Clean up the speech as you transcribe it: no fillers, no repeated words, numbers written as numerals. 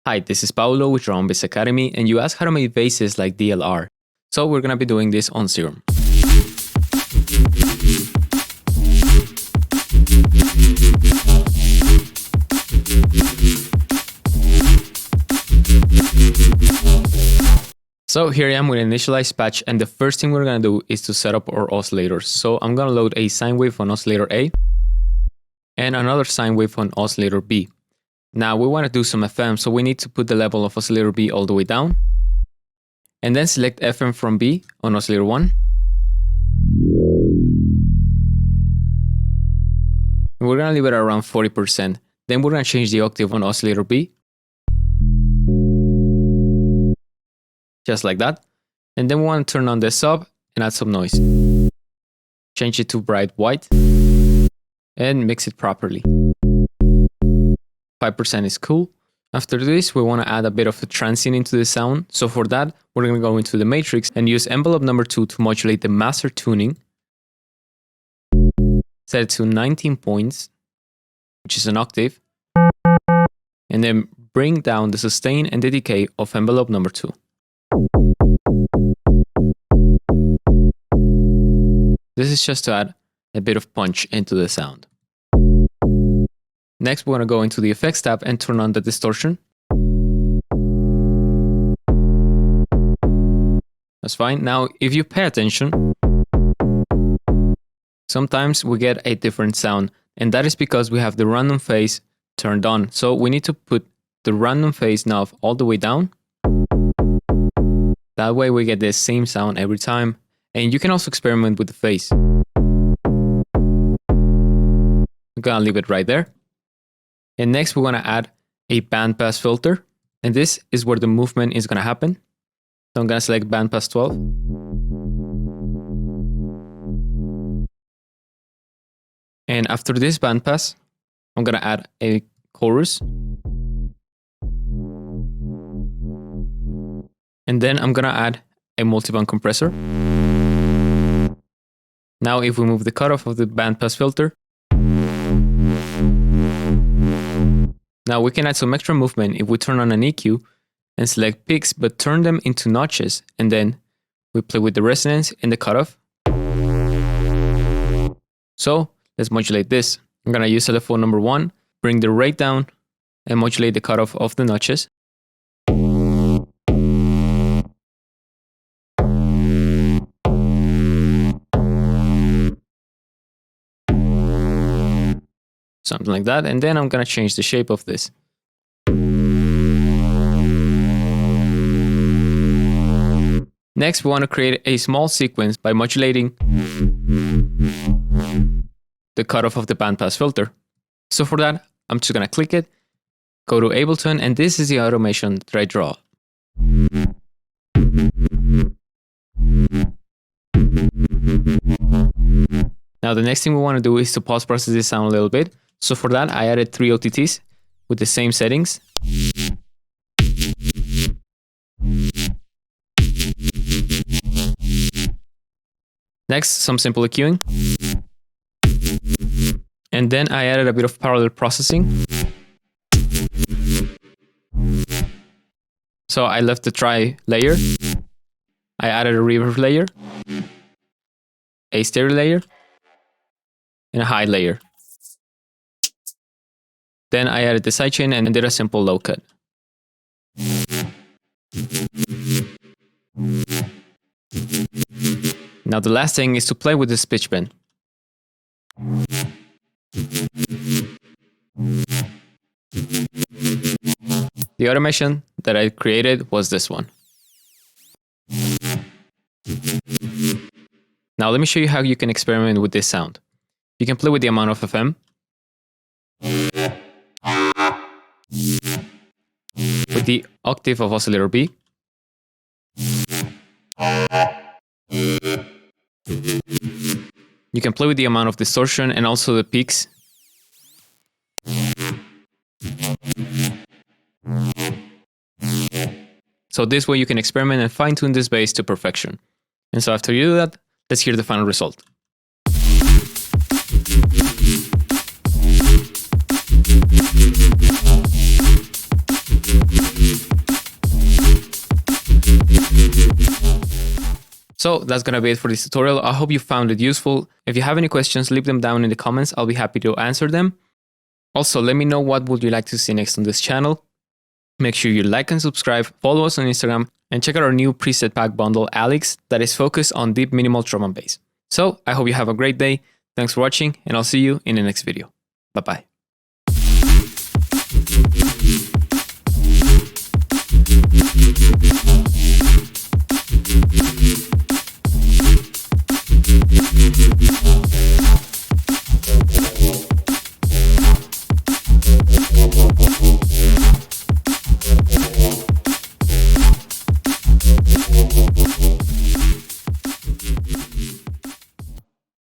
Hi, this is Paulo with DNB BASS Academy, and you asked how to make basses like DLR. So we're gonna be doing this on Serum. So here I am with an initialized patch, and the first thing we're gonna do is to set up our oscillators. So I'm gonna load a sine wave on oscillator A and another sine wave on oscillator B. Now we want to do some FM, so we need to put the level of oscillator B all the way down. And then select FM from B on oscillator 1. And we're going to leave it around 40%. Then we're going to change the octave on oscillator B. Just like that. And then we want to turn on the sub and add some noise. Change it to bright white. And mix it properly. 5% is cool. After this, we want to add a bit of a transient into the sound. So for that, we're going to go into the matrix and use envelope number 2 to modulate the master tuning. Set it to 19 points, which is an octave. And then bring down the sustain and the decay of envelope number 2. This is just to add a bit of punch into the sound. Next, we want to go into the effects tab and turn on the distortion. That's fine. Now, if you pay attention, sometimes we get a different sound, and that is because we have the random phase turned on. So we need to put the random phase knob all the way down. That way we get the same sound every time. And you can also experiment with the phase. I'm gonna leave it right there. And next we want to add a bandpass filter, and this is where the movement is going to happen. So I'm going to select bandpass 12. And after this bandpass, I'm going to add a chorus. And then I'm going to add a multiband compressor. Now if we move the cutoff of the bandpass filter, now we can add some extra movement if we turn on an EQ and select peaks, but turn them into notches, and then we play with the resonance and the cutoff. So let's modulate this. I'm gonna use telephone number 1, bring the rate down, and modulate the cutoff of the notches. Something like that, and then I'm gonna change the shape of this. Next, we want to create a small sequence by modulating the cutoff of the bandpass filter. So for that, I'm just gonna click it, go to Ableton, and this is the automation that I draw. Now the next thing we want to do is to pause process this sound a little bit. So for that, I added 3 OTTs with the same settings. Next, some simple EQing. And then I added a bit of parallel processing. So I left the tri layer. I added a reverb layer, a stereo layer, and a high layer. Then I added the sidechain and did a simple low cut. Now the last thing is to play with this pitch bend. The automation that I created was this one. Now let me show you how you can experiment with this sound. You can play with the amount of FM, with the octave of oscillator B, you can play with the amount of distortion and also the peaks. So this way you can experiment and fine-tune this bass to perfection. And so after you do that, let's hear the final result. So that's gonna be it for this tutorial. I hope you found it useful. If you have any questions, leave them down in the comments. I'll be happy to answer them. Also, let me know what would you like to see next on this channel. Make sure you like and subscribe, follow us on Instagram, and check out our new preset pack bundle, Alex, that is focused on deep minimal drum and bass. So I hope you have a great day. Thanks for watching, and I'll see you in the next video. Bye-bye.